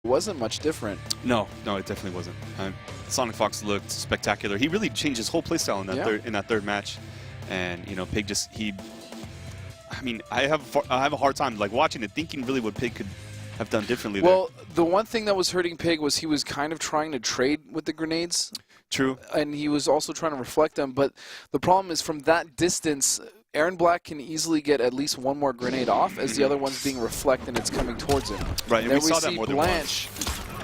wasn't much different. No, it definitely wasn't. Sonic Fox looked spectacular. He really changed his whole playstyle in that third match, and you know, Pig I mean, I have a hard time like watching it, thinking really what Pig could have done differently. Well, the one thing that was hurting Pig was he was kind of trying to trade with the grenades. True. And he was also trying to reflect them, but the problem is from that distance, Aaron Black can easily get at least one more grenade off as the other one's being reflected and it's coming towards him. Right, and then we saw that more than once. Blanche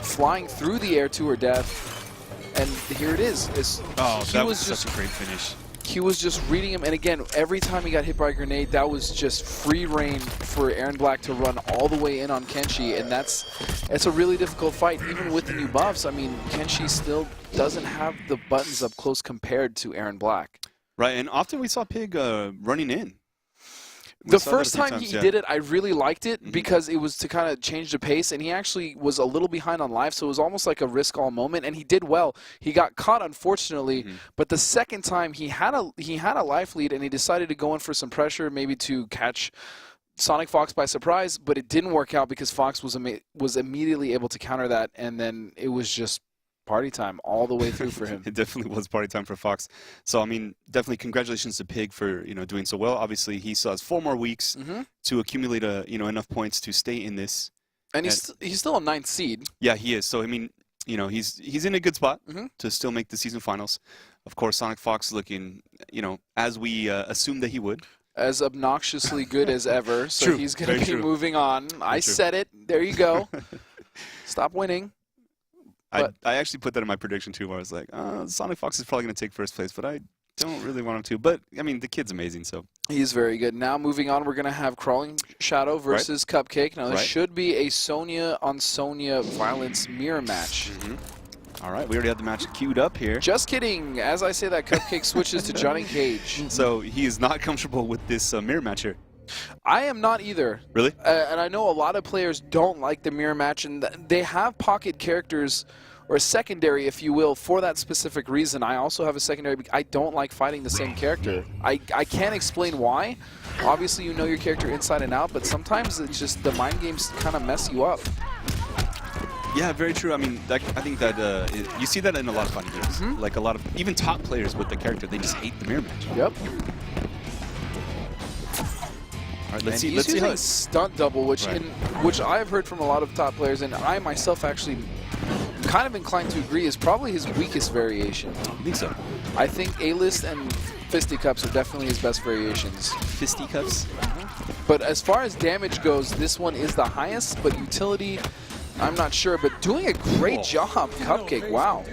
flying through the air to her death, and here it is. That was such a great finish. He was just reading him, and again, every time he got hit by a grenade, that was just free reign for Aaron Black to run all the way in on Kenshi, and it's a really difficult fight, even with the new buffs. I mean, Kenshi still doesn't have the buttons up close compared to Aaron Black. Right, and often we saw Pig running in. The first time he did it, I really liked it because it was to kind of change the pace, and he actually was a little behind on life, so it was almost like a risk-all moment, and he did well. He got caught, unfortunately, but the second time he had a life lead, and he decided to go in for some pressure, maybe to catch Sonic Fox by surprise, but it didn't work out because Fox was immediately able to counter that, and then it was just party time all the way through for him. It definitely was party time for Fox. So, I mean, definitely congratulations to Pig for, you know, doing so well. Obviously, he still has 4 more weeks to accumulate, enough points to stay in this. And he's still a 9th seed. Yeah, he is. So, I mean, you know, he's in a good spot to still make the season finals. Of course, Sonic Fox looking, you know, as we assumed that he would. As obnoxiously good as ever. So True. He's going to be moving on. I said it. There you go. Stop winning. I actually put that in my prediction, too, where I was like, Sonic Fox is probably going to take first place, but I don't really want him to. But, I mean, the kid's amazing, so. He's very good. Now, moving on, we're going to have CrawlingShadow versus Cupcake. Now, this should be a Sonya-on-Sonya violence mirror match. All right, we already have the match queued up here. Just kidding. As I say that, Cupcake switches to Johnny Cage. So, he is not comfortable with this mirror match here. I am not either. Really? And I know a lot of players don't like the mirror match, and they have pocket characters, or secondary, if you will, for that specific reason. I also have a secondary. I don't like fighting the same character. I can't explain why. Obviously, you know your character inside and out, but sometimes it's just the mind games kind of mess you up. Yeah, very true. I mean, I think that you see that in a lot of fighting games. Like a lot of, even top players with the character, they just hate the mirror match. Yep. All right, let's see how stunt double, which I've heard from a lot of top players, and I myself actually kind of inclined to agree is probably his weakest variation. I think so. I think A-list and fisticuffs are definitely his best variations. Fisticuffs? But as far as damage goes, this one is the highest, but utility, I'm not sure. But doing a great job, Cupcake, wow.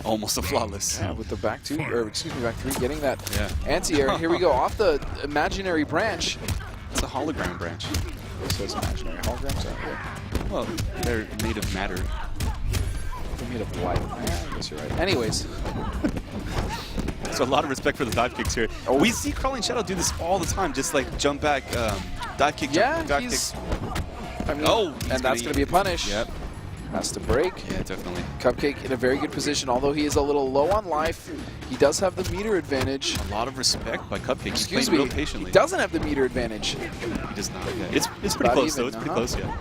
Almost a flawless. Yeah, with the back 2, or excuse me, back 3, getting that anti-air. Here we go, off the imaginary branch. It's a hologram branch. So it's imaginary holograms out here. Well, they're made of matter. They're made of light. Yeah, I guess you're right. Anyways. So a lot of respect for the dive kicks here. We see CrawlingShadow do this all the time, just like jump back, dive kick, jump back kick. I mean, and that's going to be a punish. Yep. Has to break. Yeah, definitely. Cupcake in a very good position, although he is a little low on life. He does have the meter advantage. A lot of respect by Cupcake. Excuse He's me, playing real patiently. He doesn't have the meter advantage. He does not. Yeah. It's pretty close, though. It's pretty close, yeah.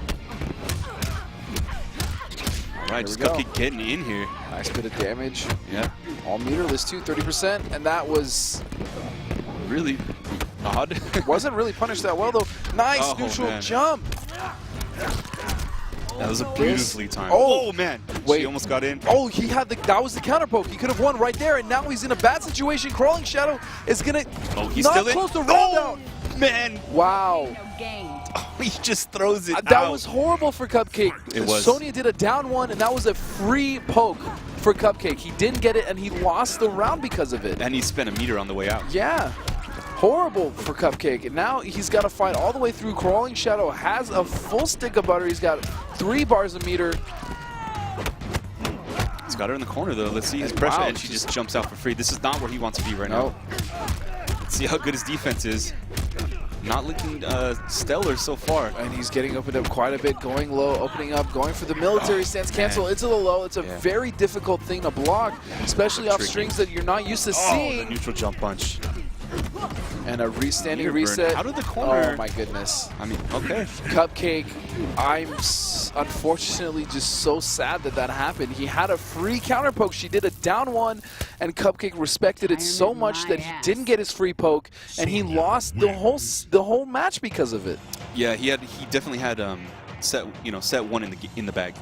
All right, just Cupcake getting in here. Nice bit of damage. Yeah. All meterless, too, 30%, and that was really odd. Wasn't really punished that well, though. Nice neutral jump. That was a beautifully timed. Oh, man. Wait. She almost got in. Oh, that was the counter poke. He could have won right there, and now he's in a bad situation. CrawlingShadow is going to he's still close to round out. Man. Wow. He just throws it out. That was horrible for Cupcake. It was. Sonya did a down 1, and that was a free poke for Cupcake. He didn't get it, and he lost the round because of it. And he spent a meter on the way out. Yeah. Horrible for Cupcake. And now he's got to fight all the way through. CrawlingShadow has a full stick of butter. He's got 3 bars a meter. He's got her in the corner, though. Let's see his pressure, and she just jumps out for free. This is not where he wants to be right now. Let's see how good his defense is. Not looking stellar so far. And he's getting opened up quite a bit, going low, opening up, going for the military stance cancel into the low. It's a very difficult thing to block, especially off strings that you're not used to seeing. The neutral jump punch. And a standing reset. Out of the corner. Oh my goodness. I mean, okay. Cupcake, I'm unfortunately just so sad that that happened. He had a free counter poke. She did a down one, and Cupcake respected it so much that he didn't get his free poke, and he lost the whole match because of it. Yeah, he definitely had set one in the bag.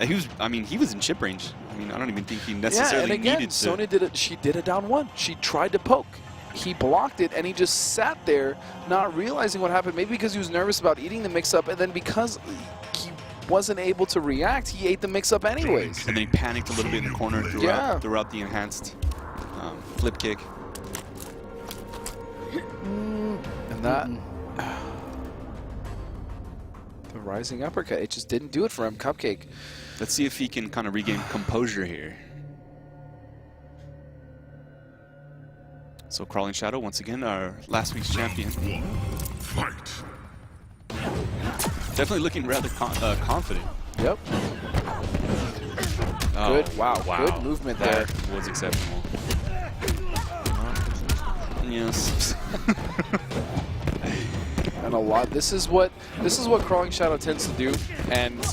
He was in chip range. I mean, I don't even think he necessarily needed to. Sonya did a down one. She tried to poke. He blocked it, and he just sat there not realizing what happened. Maybe because he was nervous about eating the mix-up, and then because he wasn't able to react, he ate the mix-up anyways. And then he panicked a little bit in the corner throughout the enhanced flip kick. And that... the rising uppercut, it just didn't do it for him. Cupcake. Let's see if he can kind of regain composure here. So CrawlingShadow, once again, our last week's champion. Fight. Definitely looking rather confident. Yep. Oh, good. Wow. Good movement there. That was exceptional. Yes. And a lot. This is what CrawlingShadow tends to do, and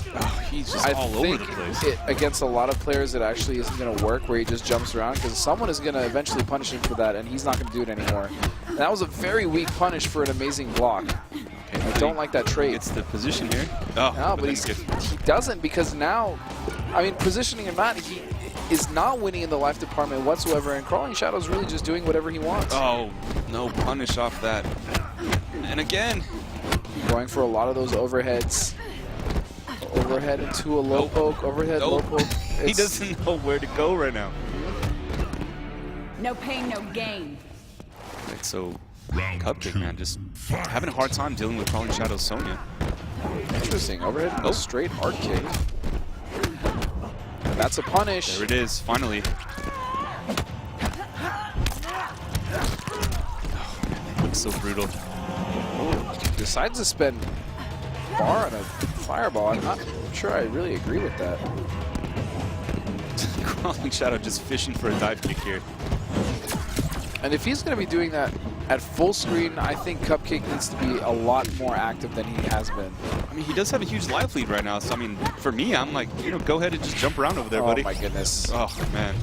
he's just all over the place. Against a lot of players, it actually isn't going to work where he just jumps around, because someone is going to eventually punish him for that, and he's not going to do it anymore. And that was a very weak punish for an amazing block. Okay, I don't like that trait. It's the position here. Oh, no, but he doesn't, because now, I mean, positioning or not, he is not winning in the life department whatsoever, and CrawlingShadow is really just doing whatever he wants. Oh, no punish off that. And again, going for a lot of those overheads. Overhead into a low poke, overhead, low poke. He doesn't know where to go right now. No pain, no gain. Right, so Cupcake, man, just having a hard time dealing with CrawlingShadow's Sonya. Interesting. Overhead, straight hard kick. And that's a punish. There it is, finally. So brutal. Decides to spend bar on a fireball. I'm not sure I really agree with that. CrawlingShadow just fishing for a dive kick here. And if he's going to be doing that at full screen, I think Cupcake needs to be a lot more active than he has been. I mean, he does have a huge life lead right now. So, I mean, for me, I'm like, go ahead and just jump around over there, buddy. Oh, my goodness. Oh, man.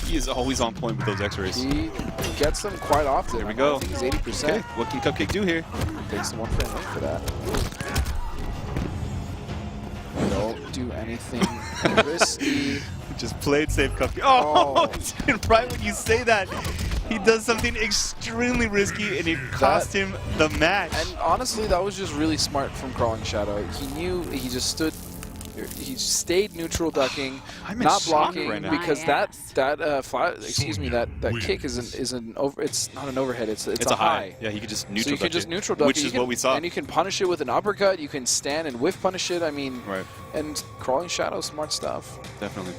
He is always on point with those X-rays. He gets them quite often. There we go. I think he's 80%. Okay. What can Cupcake do here? Takes one frame in for that. Don't do anything risky. Just played safe, Cupcake. Oh, dude, right when you say that, he does something extremely risky, and it cost him the match. And honestly, that was just really smart from CrawlingShadow. He knew, he just stood. He stayed neutral ducking, not blocking, right because that kick isn't over. It's not an overhead. It's a high. Yeah, he could just neutral. So you can just neutral duck, which is what we saw. And you can punish it with an uppercut. You can stand and whiff punish it. I mean, right. And CrawlingShadow, smart stuff. Definitely.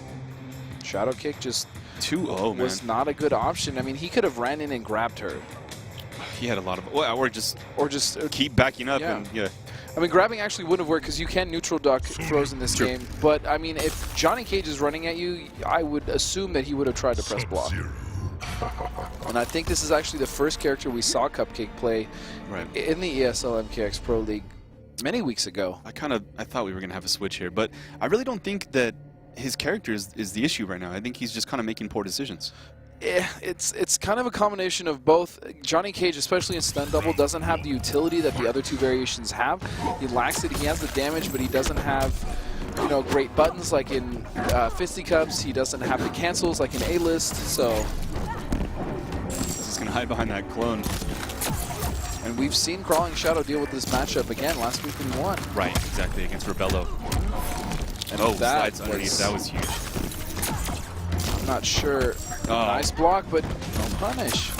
Shadow kick just 2-0, man. Was not a good option. I mean, he could have ran in and grabbed her. He had a lot of, or just keep backing up and I mean, grabbing actually wouldn't have worked because you can neutral duck throws in this game. But, I mean, if Johnny Cage is running at you, I would assume that he would have tried to press block. And I think this is actually the first character we saw Cupcake play in the ESL MKX Pro League many weeks ago. I thought we were going to have a switch here, but I really don't think that his character is the issue right now. I think he's just kind of making poor decisions. It's kind of a combination of both. Johnny Cage, especially in stun double, doesn't have the utility that the other two variations have. He lacks it. He has the damage, but he doesn't have, great buttons like in Fisticuffs. He doesn't have the cancels like in A-List. So he's just gonna hide behind that clone. And we've seen CrawlingShadow deal with this matchup again last week when he won. Right, exactly, against Rebello. And slides underneath. That was huge. I'm not sure. Nice block, but no punish.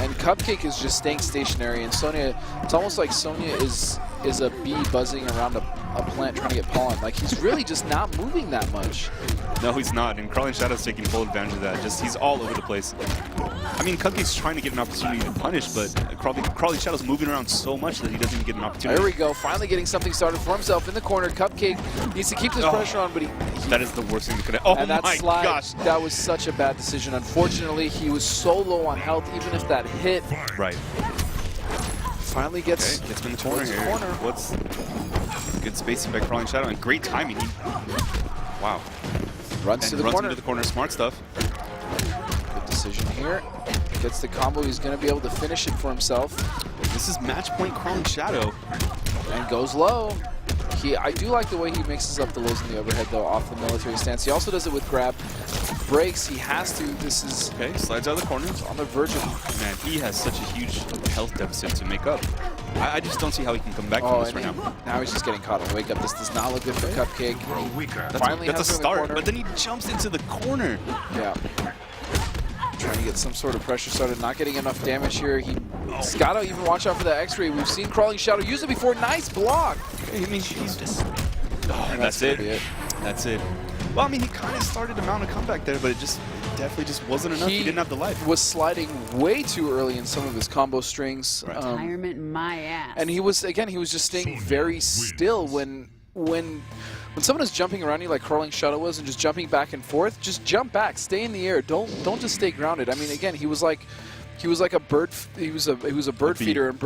And Cupcake is just staying stationary, and Sonya, it's almost like Sonya is a bee buzzing around a plant trying to get Pawn. Like, he's really just not moving that much. No, he's not, and CrawlingShadow's taking full advantage of that. Just he's all over the place. I mean, Cupcake's trying to get an opportunity to punish, but CrawlingShadow's moving around so much that he doesn't even get an opportunity. There we go, finally getting something started for himself in the corner. Cupcake needs to keep this pressure on, but that is the worst thing that could happen. Oh and that my slide, gosh. That was such a bad decision. Unfortunately, he was so low on health, even if that hit. Right. Finally gets him in the corner here. Corner. What's good spacing by CrawlingShadow and great timing. Wow. Runs to the corner. Into the corner. Smart stuff. Good decision here. Gets the combo. He's going to be able to finish it for himself. This is match point CrawlingShadow. And goes low. I do like the way he mixes up the lows and the overhead, though, off the military stance. He also does it with grab. Breaks. He has to. This is... Okay, slides out of the corner. On the verge of... Man, he has such a huge health deficit to make up. I just don't see how he can come back from this right now. Now he's just getting caught on the wake up. This does not look good for Cupcake. That's a start, but then he jumps into the corner. Yeah. Trying to get some sort of pressure started, not getting enough damage here. He's got to even watch out for that X-ray. We've seen CrawlingShadow use it before. Nice block. I mean, he's just... Oh, and that's it. That's it. Well, I mean, he kind of started to mount a comeback there, but it just definitely just wasn't enough. He didn't have the life. Was sliding way too early in some of his combo strings. Right. Retirement my ass. And he was just staying very still when someone is jumping around you like CrawlingShadow was and just jumping back and forth. Just jump back, stay in the air. Don't just stay grounded. I mean, again, he was like a bird. He was a bird feeder. And